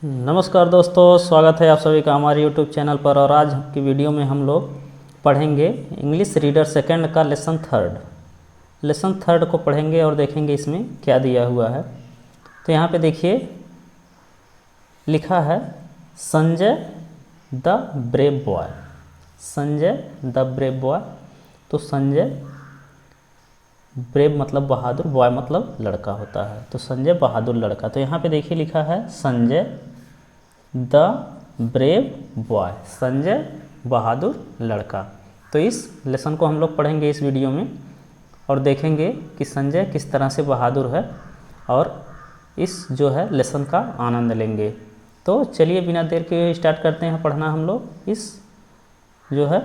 नमस्कार दोस्तों, स्वागत है आप सभी का हमारे YouTube चैनल पर। और आज की वीडियो में हम लोग पढ़ेंगे इंग्लिश रीडर सेकंड का लेसन थर्ड को पढ़ेंगे और देखेंगे इसमें क्या दिया हुआ है। तो यहाँ पे देखिए लिखा है Sanjay the brave boy. Sanjay the brave boy. तो संजय ब्रेव मतलब बहादुर, बॉय मतलब लड़का होता है, तो संजय बहादुर लड़का। तो यहाँ पे देखिए लिखा है Sanjay the brave boy, Sanjay बहादुर लड़का। तो इस लेसन को हम लोग पढ़ेंगे इस वीडियो में और देखेंगे कि संजय किस तरह से बहादुर है और इस जो है लेसन का आनंद लेंगे। तो चलिए बिना देर के स्टार्ट करते हैं पढ़ना हम लोग इस जो है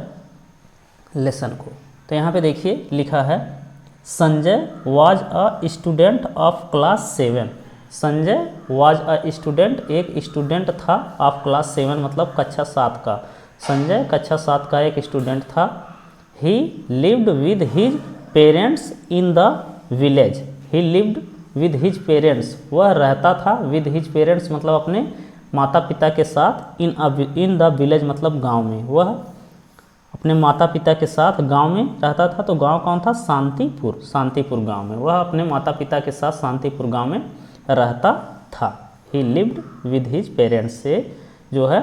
लेसन को। तो यहाँ पे देखिए लिखा है Sanjay was a student of class 7। Sanjay was a student, एक स्टूडेंट था, ऑफ क्लास 7 मतलब कक्षा 7 का। संजय कक्षा 7 का एक स्टूडेंट था। ही lived with his parents in the village. He lived with his parents, वह रहता था, विद हिज पेरेंट्स मतलब अपने माता पिता के साथ, इन द विलेज मतलब गांव में। वह अपने माता पिता के साथ गांव में रहता था। तो गांव कौन था? शांतिपुर, शांतिपुर गांव में। वह अपने माता पिता के साथ शांतिपुर गांव में रहता था। ही लिव्ड विद हिज पेरेंट्स से जो है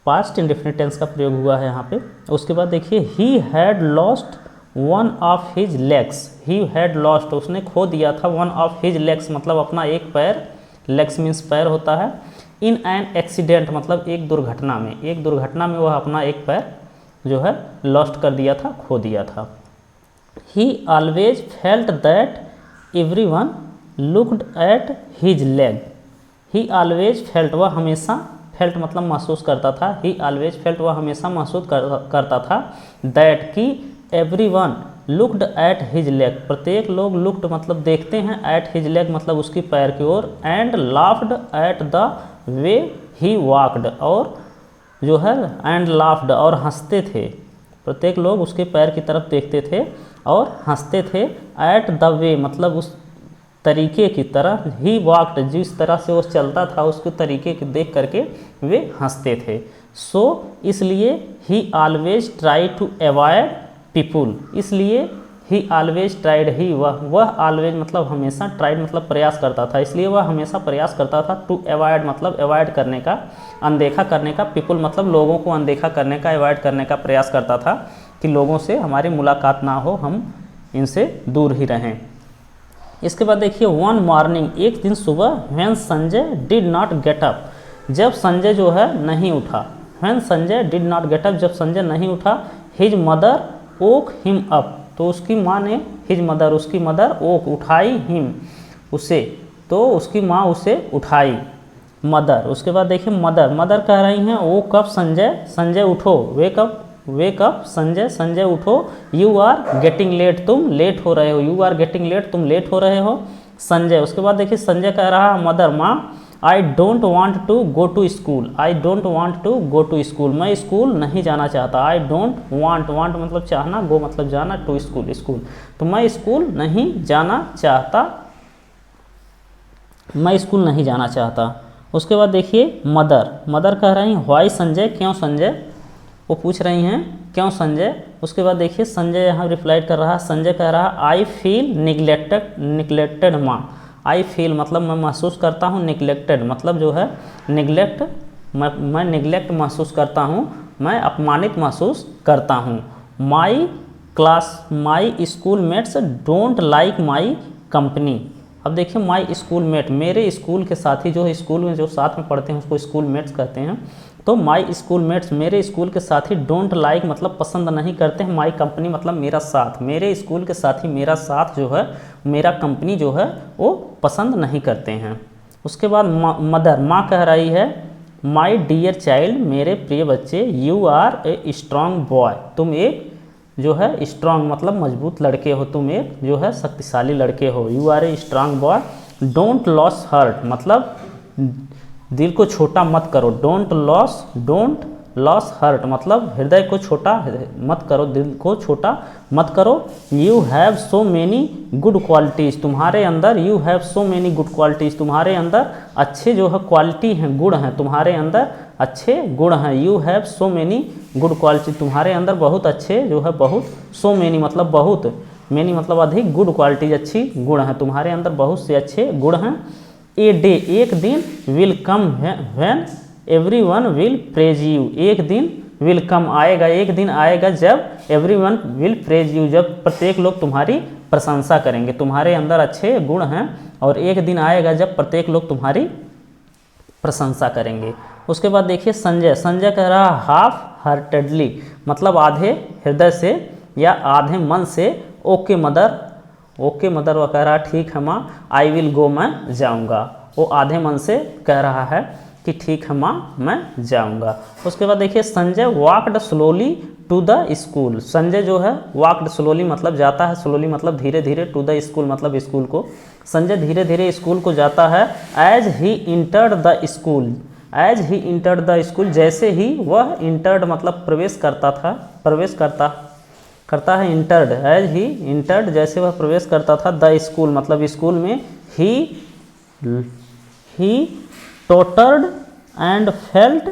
पास्ट इंडेफिनिट टेंस का प्रयोग हुआ है यहाँ पे। उसके बाद देखिए he had lost one of his legs. He had lost, उसने खो दिया था, वन ऑफ हिज लेग्स मतलब अपना एक पैर, लेग्स मीन्स पैर होता है। इन एन एक्सीडेंट मतलब एक दुर्घटना में, एक दुर्घटना में वह अपना एक पैर जो है लॉस्ट कर दिया था, खो दिया था। ही always felt that everyone looked at his leg. He always felt, वह हमेशा, फेल्ट मतलब महसूस करता था। ही ऑलवेज फेल्ट, वह हमेशा महसूस करता था। दैट कि everyone looked at his leg, प्रत्येक लोग, लुक्ड मतलब देखते हैं, एट हिज लेग मतलब उसकी पैर की ओर, and laughed at the way he walked, और जो है एंड लाफ्ड और हंसते थे। प्रत्येक लोग उसके पैर की तरफ देखते थे और हंसते थे। एट द वे मतलब उस तरीके की तरह, ही वॉक्ड जिस तरह से वो चलता था उसके तरीके को देख करके वे हंसते थे। सो इसलिए ही always try to avoid people, इसलिए ही ऑलवेज ट्राइड, ही वह ऑलवेज मतलब हमेशा, ट्राइड मतलब प्रयास करता था, इसलिए वह हमेशा प्रयास करता था। टू अवॉइड मतलब अवॉइड करने का, अनदेखा करने का, पीपुल मतलब लोगों को अनदेखा करने का, अवॉइड करने का प्रयास करता था कि लोगों से हमारी मुलाकात ना हो, हम इनसे दूर ही रहें। इसके बाद देखिए वन मॉर्निंग, एक दिन सुबह, when Sanjay did not get up, जब संजय जो है नहीं उठा। When Sanjay did not get up, जब संजय नहीं उठा। हिज मदर वोक हिम अप, तो उसकी माँ ने, हिज मदर उसकी मदर, वोक उठाई हिम उसे, तो उसकी माँ उसे उठाई, मदर। उसके बाद देखिए मदर, मदर कह रही हैं वो कब संजय, संजय उठो, वेक अप संजय, संजय उठो। यू आर गेटिंग लेट, तुम लेट हो रहे हो, यू आर गेटिंग लेट तुम लेट हो रहे हो, संजय। उसके बाद देखिए संजय कह रहा मदर, माँ, I don't want to go to school, I don't want to go to school, मैं स्कूल नहीं जाना चाहता। आई डोंट वांट, वांट मतलब चाहना, गो मतलब जाना, टू स्कूल स्कूल, तो मैं स्कूल नहीं जाना चाहता, मैं स्कूल नहीं जाना चाहता। उसके बाद देखिए मदर, मदर कह रही व्हाई संजय, क्यों संजय, वो पूछ रही हैं क्यों संजय। उसके बाद देखिए संजय यहाँ रिप्लाई कर रहा है, संजय कह रहा आई फील निगलेक्टेड माँ। आई फील मतलब मैं महसूस करता हूँ, निगलेक्टेड मतलब जो है निगलेक्ट, मैं निगलेक्ट महसूस करता हूँ, मैं अपमानित महसूस करता हूँ। My school mates don't like my company. अब देखिए माई स्कूल मेट, मेरे स्कूल के साथी, जो स्कूल में जो साथ में पढ़ते हैं उसको स्कूल मेट्स कहते हैं। तो माई स्कूल मेट्स, मेरे स्कूल के साथी, डोंट लाइक मतलब पसंद नहीं करते हैं, माई कंपनी मतलब मेरा साथ, मेरे स्कूल के साथी मेरा साथ जो है, मेरा कंपनी जो है वो पसंद नहीं करते हैं। उसके बाद मदर, माँ कह रही है माई डियर चाइल्ड, मेरे प्रिय बच्चे, you are a strong boy, तुम एक जो है स्ट्रॉन्ग मतलब मजबूत लड़के हो, तुम एक जो है शक्तिशाली लड़के हो, you are a strong boy. Don't lose heart मतलब दिल को छोटा मत करो, डोंट लॉस हर्ट मतलब हृदय को छोटा मत करो, दिल को छोटा मत करो। You have so many good qualities, तुम्हारे अंदर you have so many good qualities, तुम्हारे अंदर अच्छे जो है क्वालिटी हैं, गुण हैं, तुम्हारे अंदर अच्छे गुण हैं। You have so many good quality, तुम्हारे अंदर बहुत अच्छे जो है, बहुत, सो मैनी मतलब बहुत, मैनी मतलब अधिक, गुड क्वालिटीज अच्छी गुण हैं, तुम्हारे अंदर बहुत से अच्छे गुण हैं। ए डे एक दिन will come when everyone will praise you, एक दिन विल कम आएगा, एक दिन आएगा जब एवरीवन विल प्रेज यू, जब प्रत्येक लोग तुम्हारी प्रशंसा करेंगे। तुम्हारे अंदर अच्छे गुण हैं और एक दिन आएगा जब प्रत्येक लोग तुम्हारी प्रशंसा करेंगे। उसके बाद देखिए संजय, संजय कह रहा हाफ हार्टेडली मतलब आधे हृदय से या आधे मन से, ओके मदर, ओके मदर वह कह रहा ठीक है माँ, आई विल गो मैं जाऊँगा, वो आधे मन से कह रहा है कि ठीक है माँ मैं जाऊँगा। उसके बाद देखिए Sanjay walked slowly to the school, Sanjay जो है वॉकड स्लोली मतलब जाता है, स्लोली मतलब धीरे धीरे, टू द स्कूल मतलब स्कूल को, संजय धीरे धीरे स्कूल को जाता है। As he entered the school, as he entered the school जैसे ही वह इंटर्ड मतलब प्रवेश करता था, प्रवेश करता है, इंटर्ड, एज ही इंटर्ड जैसे वह प्रवेश करता था, द स्कूल मतलब स्कूल में, ही टॉटर्ड एंड फेल्ट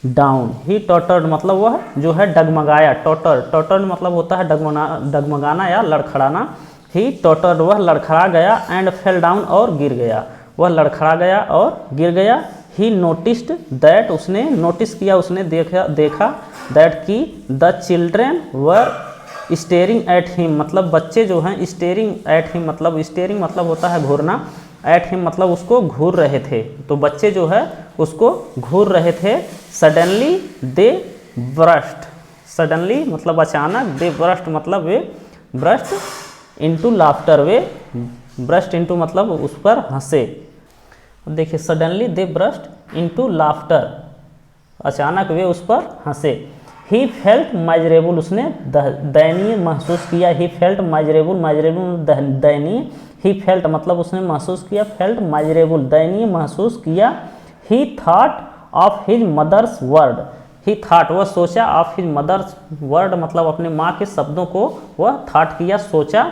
डाउन, ही टॉटर्ड मतलब वह जो है डगमगाया, टॉटर्ड मतलब होता है डगमगाना या लड़खड़ाना, ही टॉटर्ड वह लड़खड़ा गया, एंड फेल डाउन और गिर गया, वह लड़खड़ा गया और गिर गया। ही नोटिस्ड दैट उसने नोटिस किया, उसने देखा दैट कि the children were staring at him मतलब बच्चे जो हैं स्टेयरिंग एट हिम मतलब स्टेयरिंग मतलब होता है घूरना, एट हिम मतलब उसको घूर रहे थे, तो बच्चे जो है उसको घूर रहे थे। सडनली दे ब्रस्ट, सडनली मतलब अचानक, दे ब्रस्ट मतलब वे ब्रस्ट इनटू लाफ्टर, वे ब्रस्ट इनटू मतलब उस पर हंसे। देखिए suddenly they burst into laughter, अचानक वे उस पर हंसे। ही फेल्ट माइजरेबल उसने दयनीय महसूस किया, ही फेल्ट माइजरेबल, माइजरेबल दयनीय, ही फेल्ट मतलब उसने महसूस किया, फेल्ट माइजरेबल दयनीय महसूस किया। He thought of his mother's word, he thought वह सोचा, ऑफ हिज मदर्स वर्ड मतलब अपने माँ के शब्दों को वह थॉट किया, सोचा।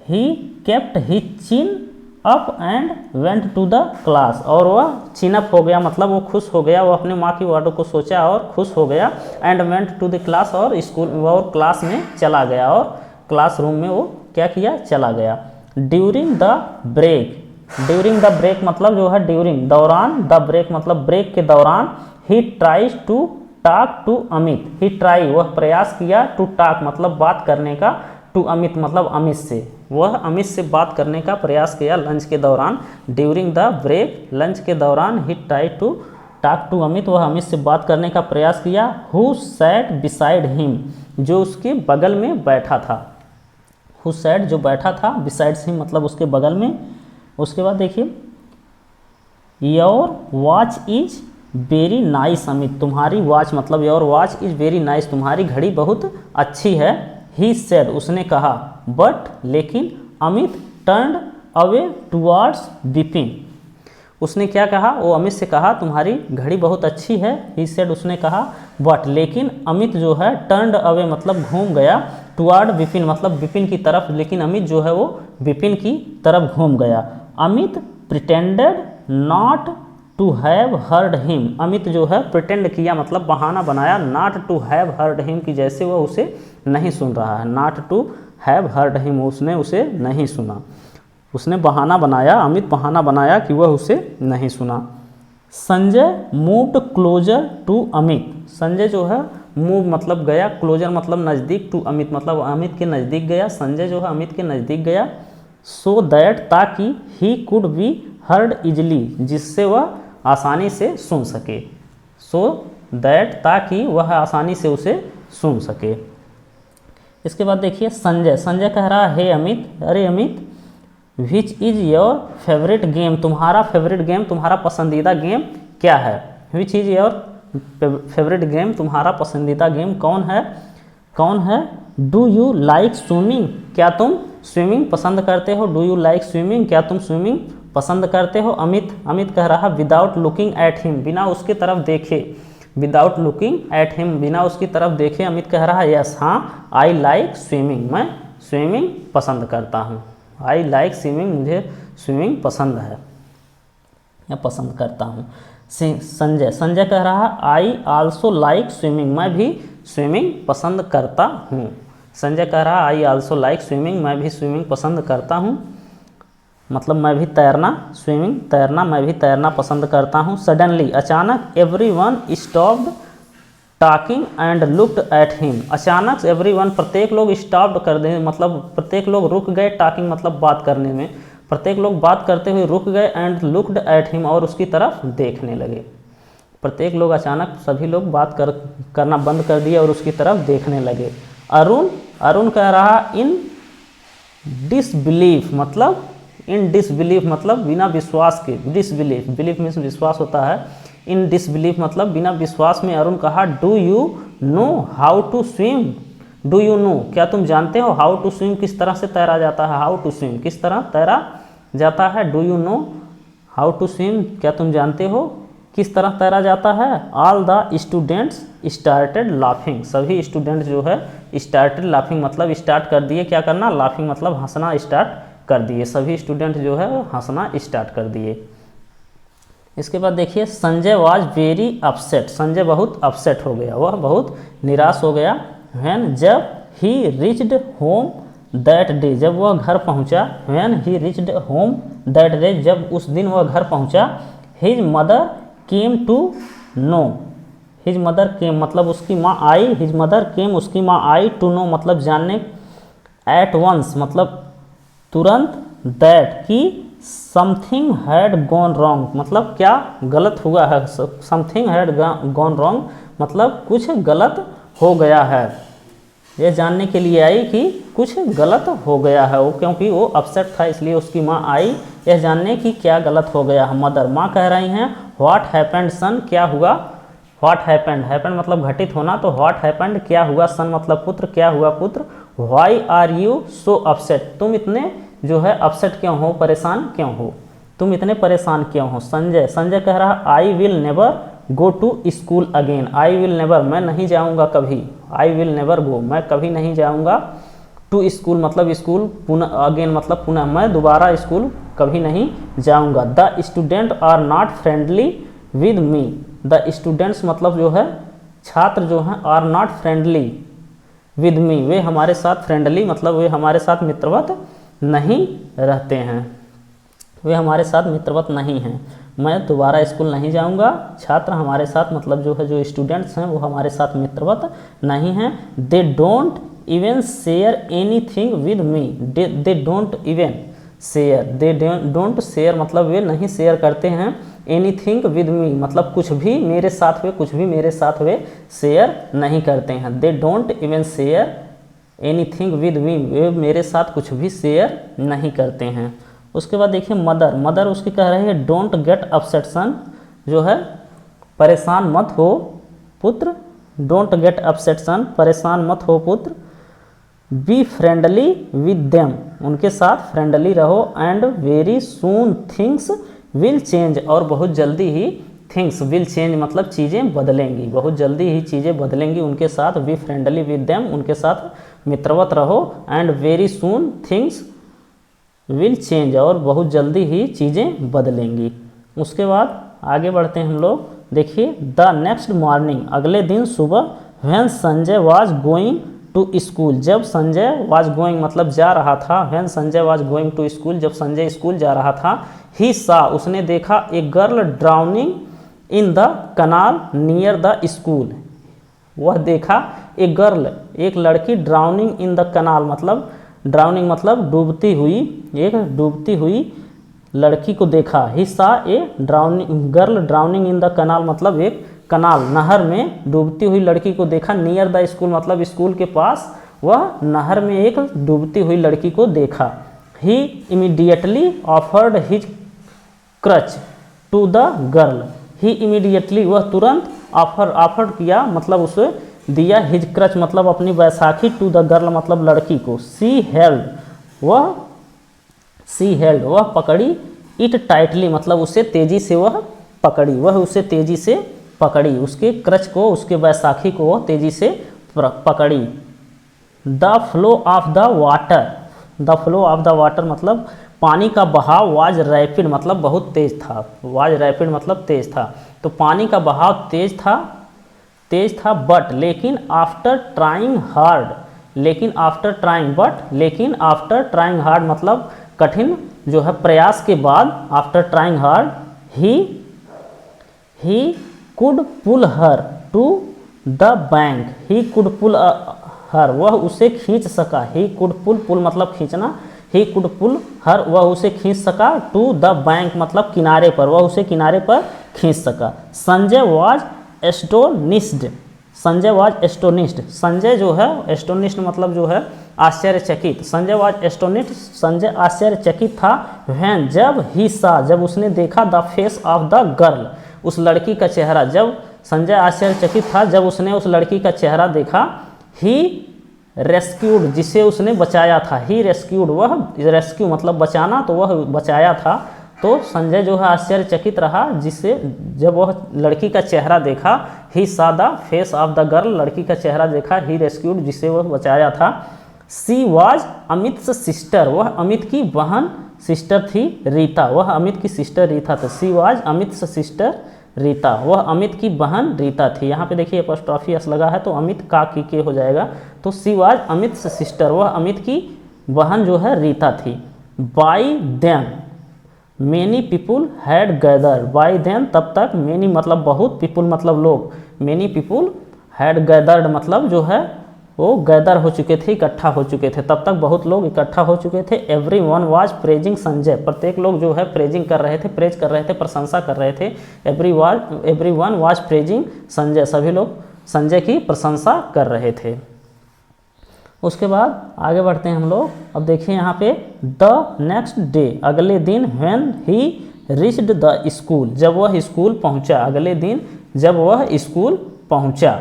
He kept his chin up and went to the class और वह चिनअप हो गया मतलब वो खुश हो गया, वो अपने माँ की वर्डों को सोचा और खुश हो गया। And went to the class और स्कूल और क्लास में चला गया और क्लासरूम में वो क्या किया, चला गया। During the break, during the break मतलब जो है ड्यूरिंग दौरान, द ब्रेक मतलब ब्रेक के दौरान। He tries to talk to Amit, he try वह प्रयास किया, टू टॉक मतलब बात करने का, टू अमित मतलब अमित से, वह अमित से बात करने का प्रयास किया लंच के दौरान। ड्यूरिंग द ब्रेक लंच के दौरान ही try to talk to Amit वह अमित से बात करने का प्रयास किया। हु सैट बिसाइड हिम जो उसके बगल में बैठा था, हु सैट जो बैठा था, बिसाइड हिम मतलब उसके बगल में। उसके बाद देखिए your watch is very nice Amit, तुम्हारी वॉच मतलब your watch is very nice तुम्हारी घड़ी बहुत अच्छी है। ही सेड उसने कहा, बट लेकिन, Amit turned away towards Vipin, उसने क्या कहा, वो अमित से कहा तुम्हारी घड़ी बहुत अच्छी है। ही सेड उसने कहा, बट लेकिन, अमित जो है टर्न्ड अवे मतलब घूम गया, टुवर्ड विपिन मतलब विपिन की तरफ, लेकिन अमित जो है वो विपिन की तरफ घूम गया। Amit pretended not to have heard him, Amit जो है प्रिटेंड किया मतलब बहाना बनाया, not to have heard him की जैसे वह उसे नहीं सुन रहा है, not to have heard him उसने उसे नहीं सुना, उसने बहाना बनाया, अमित बहाना बनाया कि वह उसे नहीं सुना। Sanjay moved closer to Amit, Sanjay जो है मूव मतलब गया, क्लोजर मतलब नज़दीक, टू अमित मतलब अमित के नज़दीक गया, संजय जो है अमित के नज़दीक गया। सो दैट ताकि he could be heard easily जिससे वह आसानी से सुन सके, सो दैट ताकि वह आसानी से उसे सुन सके। इसके बाद देखिए संजय, संजय कह रहा है अमित, अरे Amit which is your favourite game, तुम्हारा फेवरेट गेम, तुम्हारा पसंदीदा गेम क्या है। Which is your favourite game, तुम्हारा पसंदीदा गेम कौन है, कौन है। डू यू लाइक स्विमिंग, क्या तुम स्विमिंग पसंद करते हो, डू यू लाइक स्विमिंग, क्या तुम स्विमिंग पसंद करते हो। अमित, अमित कह रहा विदाउट लुकिंग एट हिम, बिना उसके तरफ देखे, विदाउट लुकिंग एट हिम, बिना उसकी तरफ देखे अमित कह रहा है यस हाँ आई लाइक स्विमिंग, मैं स्विमिंग पसंद करता हूँ। आई लाइक स्विमिंग, मुझे स्विमिंग पसंद है या पसंद करता हूँ। संजय कह रहा है आई आल्सो लाइक स्विमिंग, मैं भी स्विमिंग पसंद करता हूँ। संजय कह रहा है आई आल्सो लाइक स्विमिंग, मैं भी स्विमिंग पसंद करता हूँ, मतलब मैं भी तैरना, स्विमिंग तैरना, मैं भी तैरना पसंद करता हूँ। सडनली, अचानक, everyone stopped talking and looked at him, अचानक एवरीवन, प्रत्येक लोग स्टॉप्ड कर दे, मतलब प्रत्येक लोग रुक गए, टॉकिंग मतलब बात करने में, प्रत्येक लोग बात करते हुए रुक गए, एंड लुक्ड एट हिम, और उसकी तरफ देखने लगे। प्रत्येक लोग अचानक सभी लोग बात करना बंद कर दिए और उसकी तरफ देखने लगे। अरुण कह रहा इन डिसबिलीफ, मतलब इन डिसबिलीफ मतलब बिना विश्वास के, डिसबिलीफ, बिलीफ मीन्स विश्वास होता है, इन डिसबिलीफ मतलब बिना विश्वास में अरुण कहा do you know how to swim, do you know, क्या तुम जानते हो, हाउ टू स्विम, किस तरह से तैरा जाता है, हाउ टू स्विम, किस तरह तैरा जाता है, do you know how to swim, क्या तुम जानते हो किस तरह तैरा जाता है। All the students started laughing, सभी स्टूडेंट जो है स्टार्टेड लाफिंग मतलब स्टार्ट कर दिए, क्या करना, लाफिंग मतलब हंसना स्टार्ट कर दिए, सभी स्टूडेंट जो है हंसना स्टार्ट कर दिए। इसके बाद देखिए Sanjay was very upset, Sanjay बहुत अपसेट हो गया, वह बहुत निराश हो गया। व्हेन, जब, he reached home that day, जब वह घर पहुंचा, when he reached home that day, जब उस दिन वह घर पहुंचा। His mother came to know, his mother came मतलब उसकी माँ आई, हिज मदर केम उसकी माँ आई, टू नो मतलब जानने, एट वंस मतलब तुरंत, दैट कि समथिंग हैड गॉन रॉन्ग मतलब क्या गलत हुआ है, समथिंग हैड गॉन रॉन्ग मतलब कुछ गलत हो गया है, ये जानने के लिए आई कि कुछ गलत हो गया है, वो क्योंकि वो अपसेट था इसलिए उसकी माँ आई यह जानने की क्या गलत हो गया है। मदर, माँ कह रही हैं व्हाट हैपेंड सन, क्या हुआ, व्हाट हैपेंड, हैपेंड मतलब घटित होना, तो व्हाट हैपेंड क्या हुआ, सन मतलब पुत्र, क्या हुआ पुत्र। Why are you so upset, तुम इतने जो है अपसेट क्यों हो, परेशान क्यों हो, तुम इतने परेशान क्यों हो। संजय कह रहा I will never go to school again, I will never मैं नहीं जाऊंगा कभी, आई विल नेवर गो मैं कभी नहीं जाऊंगा, टू स्कूल मतलब स्कूल, पुनः, अगेन मतलब पुनः, मैं दोबारा स्कूल कभी नहीं जाऊंगा। The student are not friendly with me, the students मतलब जो है छात्र जो हैं, are not friendly with me वे हमारे साथ फ्रेंडली मतलब वे हमारे साथ मित्रवत नहीं रहते हैं, वे हमारे साथ मित्रवत नहीं हैं, मैं दोबारा स्कूल नहीं जाऊंगा, छात्र हमारे साथ मतलब जो है जो स्टूडेंट्स हैं वो हमारे साथ मित्रवत नहीं हैं। They don't even share anything with me, they don't even share, they don't share मतलब वे नहीं शेयर करते हैं, एनीथिंग विद मी मतलब कुछ भी मेरे साथ वे, कुछ भी मेरे साथ वे शेयर नहीं करते हैं। They don't even share anything with me, वे मेरे साथ कुछ भी शेयर नहीं करते हैं। उसके बाद देखिए मदर उसकी कह रही है डोंट गेट अपसेट सन, जो है परेशान मत हो पुत्र, डोंट गेट अपसेट सन परेशान मत हो पुत्र। बी फ्रेंडली विद देम, उनके साथ फ्रेंडली रहो, and very soon things will change, और बहुत जल्दी ही थिंग्स विल चेंज मतलब चीज़ें बदलेंगी, बहुत जल्दी ही चीज़ें बदलेंगी उनके साथ। बी फ्रेंडली विद देम उनके साथ मित्रवत रहो, and very soon things will change और बहुत जल्दी ही चीज़ें बदलेंगी। उसके बाद आगे बढ़ते हैं हम लोग, देखिए द नेक्स्ट मॉर्निंग अगले दिन सुबह, when Sanjay was going to school, जब संजय वाज गोइंग मतलब जा रहा था, when Sanjay was going to school जब संजय स्कूल जा रहा था, ही सा उसने देखा a girl drowning in the kanal near the school, वह देखा ए गर्ल एक लड़की ड्राउनिंग इन द कनाल मतलब ड्राउनिंग मतलब डूबती हुई, एक डूबती हुई लड़की को देखा। He saw a drowning girl drowning in the canal मतलब एक कनाल नहर में डूबती हुई लड़की को देखा। नियर द स्कूल मतलब स्कूल के पास वह नहर में एक डूबती हुई लड़की को देखा। He immediately offered his crutch to the girl, he immediately वह तुरंत ऑफर्ड किया मतलब उसे दिया, हिज क्रच मतलब अपनी बैसाखी, टू द गर्ल मतलब लड़की को। सी हेल्ड वह पकड़ी, इट टाइटली मतलब उसे तेजी से वह पकड़ी, वह उसे तेजी से पकड़ी, उसके क्रच को, उसके बैसाखी को वो तेजी से पकड़ी। The flow of the water, the flow of the water मतलब पानी का बहाव वाज रैपिड मतलब बहुत तेज था, वाज रैपिड मतलब तेज था। तो पानी का बहाव तेज था बट लेकिन आफ्टर ट्राइंग हार्ड, लेकिन आफ्टर ट्राइंग बट लेकिन आफ्टर ट्राइंग हार्ड मतलब कठिन जो है प्रयास के बाद, after trying hard he could pull her to the bank, he could pull her वह उसे खींच सका, ही कुड पुल मतलब खींचना, ही कुड पुल हर वह उसे खींच सका, टू द बैंक मतलब किनारे पर, वह उसे किनारे पर खींच सका। Sanjay was astonished, Sanjay was astonished, Sanjay जो है एस्टोनिश्ड मतलब जो है आश्चर्यचकित, संजय वाज एस्टोनिश्ड संजय आश्चर्यचकित था। व्हेन जब ही सा जब उसने देखा, the face of the girl उस लड़की का चेहरा, जब संजय आश्चर्यचकित था जब उसने उस लड़की का चेहरा देखा। ही रेस्क्यूड जिसे उसने बचाया था, ही रेस्क्यूड वह रेस्क्यू मतलब बचाना, तो वह बचाया था। तो संजय जो है आश्चर्यचकित रहा जिससे जब वह लड़की का चेहरा देखा। ही सा the face of the girl लड़की का चेहरा देखा। ही रेस्क्यूड जिसे वह बचाया था। सी वाज अमित्स सिस्टर वह अमित की बहन सिस्टर थी रीता, वह अमित की सिस्टर रीता थी। सी वाज अमित्स सिस्टर रीता वह अमित की बहन रीता थी। यहाँ पे देखिए एपोस्ट्रॉफी एस लगा है तो अमित का के हो जाएगा। तो सी वाज अमित्स सिस्टर वह अमित की बहन जो है रीता थी। By them many people had gather, by them तब तक, मेनी मतलब बहुत, पीपुल मतलब लोग, मेनी पीपुल हैड गैदर्ड मतलब जो है वो गैदर हो चुके थे, इकट्ठा हो चुके थे, तब तक बहुत लोग इकट्ठा हो चुके थे। Every one was praising Sanjay प्रत्येक लोग जो है प्रेजिंग कर रहे थे, प्रेज कर रहे थे, प्रशंसा कर रहे थे। Every one was praising Sanjay सभी लोग संजय की प्रशंसा कर रहे थे। उसके बाद आगे बढ़ते हैं हम लोग। अब देखिए यहाँ पे द नेक्स्ट डे अगले दिन, when he reached the school जब वह स्कूल पहुँचा, अगले दिन जब वह स्कूल पहुँचा।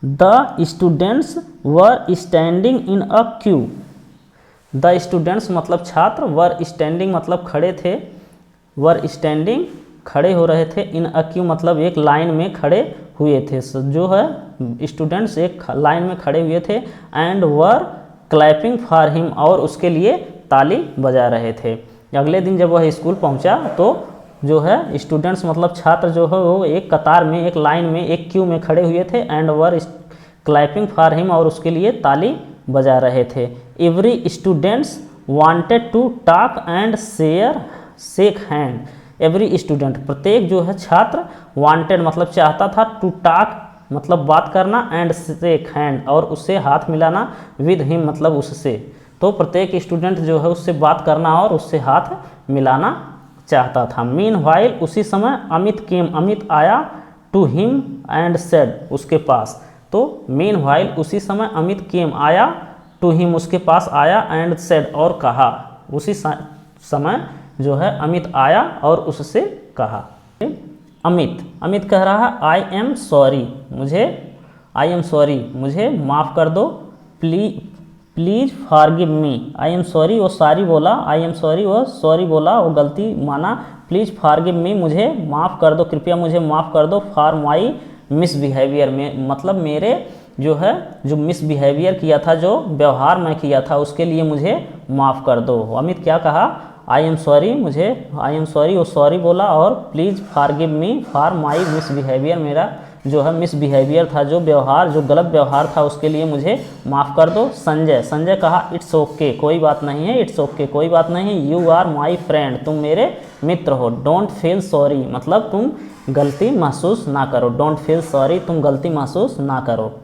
The students were standing in a Q, the students मतलब छात्र, वर स्टैंडिंग मतलब खड़े थे, वर स्टैंडिंग खड़े हो रहे थे, इन अ क्यू मतलब एक लाइन में खड़े हुए थे, जो है स्टूडेंट्स एक लाइन में खड़े हुए थे। And were clapping for him और उसके लिए ताली बजा रहे थे। अगले दिन जब वह स्कूल पहुंचा तो जो है स्टूडेंट्स मतलब छात्र जो है वो एक कतार में, एक लाइन में, एक क्यू में खड़े हुए थे। And were clapping for him और उसके लिए ताली बजा रहे थे। Every students wanted to talk and shake hand, every student प्रत्येक जो है छात्र, वांटेड मतलब चाहता था, टू टॉक मतलब बात करना, एंड शेक हैंड और उससे हाथ मिलाना, विद हिम मतलब उससे। तो प्रत्येक स्टूडेंट जो है उससे बात करना और उससे हाथ मिलाना चाहता था। मीन वाइल उसी समय अमित आया, टू हिम एंड सेड उसके पास। तो मीन वाइल उसी समय अमित आया, टू हिम उसके पास आया, एंड सेड और कहा, उसी समय जो है अमित आया और उससे कहा। अमित कह रहा है आई एम सॉरी मुझे माफ़ कर दो, please forgive me. I am sorry वो सॉरी बोला, आई एम सॉरी वो सॉरी बोला, वो गलती माना। प्लीज़ फॉरगिव मी मुझे माफ़ कर दो, कृपया मुझे माफ़ कर दो। फॉर माई मिसबिहेवियर में मतलब मेरे जो है जो मिसबिहेवियर किया था, जो व्यवहार मैं किया था उसके लिए मुझे माफ़ कर दो। अमित क्या कहा, आई एम सॉरी वो सॉरी बोला, और please forgive me for my misbehaviour मेरा जो है मिसबिहेवियर था, जो व्यवहार जो गलत व्यवहार था उसके लिए मुझे माफ़ कर दो। संजय कहा इट्स ओके कोई बात नहीं है, इट्स ओके कोई बात नहीं। यू आर माई फ्रेंड तुम मेरे मित्र हो। डोंट फील सॉरी मतलब तुम गलती महसूस ना करो, डोंट फील सॉरी तुम गलती महसूस ना करो।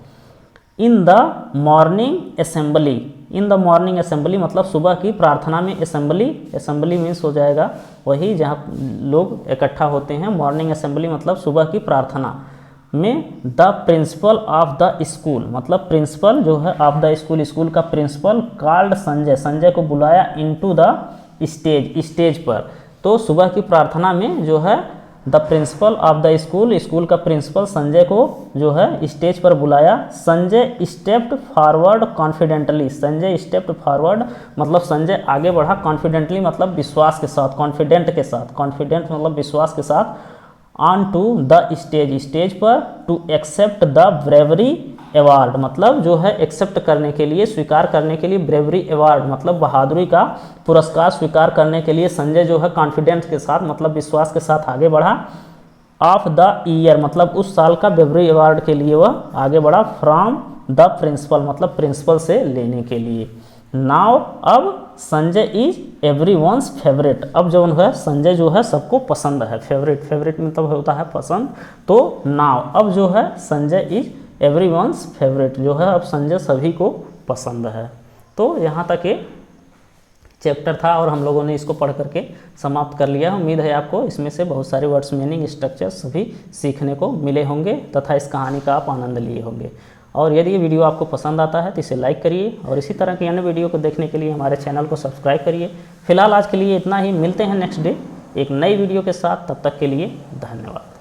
इन द मॉर्निंग असेंबली मतलब सुबह की प्रार्थना में, असेंबली मीन्स हो जाएगा वही जहाँ लोग इकट्ठा होते हैं। मॉर्निंग असेंबली मतलब सुबह की प्रार्थना में। The principle of the school मतलब प्रिंसिपल जो है ऑफ द स्कूल का प्रिंसिपल कॉल्ड संजय को बुलाया इनटू द स्टेज पर। तो सुबह की प्रार्थना में जो है the principle of the school का प्रिंसिपल संजय को जो है स्टेज पर बुलाया। संजय स्टेप्ड फॉरवर्ड कॉन्फिडेंटली मतलब संजय आगे बढ़ा, कॉन्फिडेंटली मतलब विश्वास के साथ, कॉन्फिडेंट मतलब विश्वास के साथ। On to the stage, stage पर, to accept the bravery award, मतलब जो है एक्सेप्ट करने के लिए, स्वीकार करने के लिए, ब्रेवरी अवार्ड मतलब बहादुरी का पुरस्कार स्वीकार करने के लिए संजय जो है कॉन्फिडेंस के साथ मतलब विश्वास के साथ आगे बढ़ा। ऑफ द ईयर मतलब उस साल का ब्रेवरी अवार्ड के लिए वह आगे बढ़ा। फ्रॉम द प्रिंसिपल मतलब प्रिंसिपल से लेने के लिए। नाउ अब संजय इज एवरीवन्स फेवरेट, अब जो है संजय जो है सबको पसंद है। फेवरेट, फेवरेट मतलब होता है पसंद। तो नाउ अब जो है संजय इज एवरीवन्स फेवरेट, जो है अब संजय सभी को पसंद है। तो यहाँ तक ये चैप्टर था और हम लोगों ने इसको पढ़ करके समाप्त कर लिया। उम्मीद है आपको इसमें से बहुत सारे वर्ड्स, मीनिंग, स्ट्रक्चर सभी सीखने को मिले होंगे तथा इस कहानी का आप आनंद लिए होंगे। और यदि ये वीडियो आपको पसंद आता है तो इसे लाइक करिए और इसी तरह की अन्य वीडियो को देखने के लिए हमारे चैनल को सब्सक्राइब करिए। फिलहाल आज के लिए इतना ही, मिलते हैं नेक्स्ट डे एक नई वीडियो के साथ, तब तक के लिए धन्यवाद।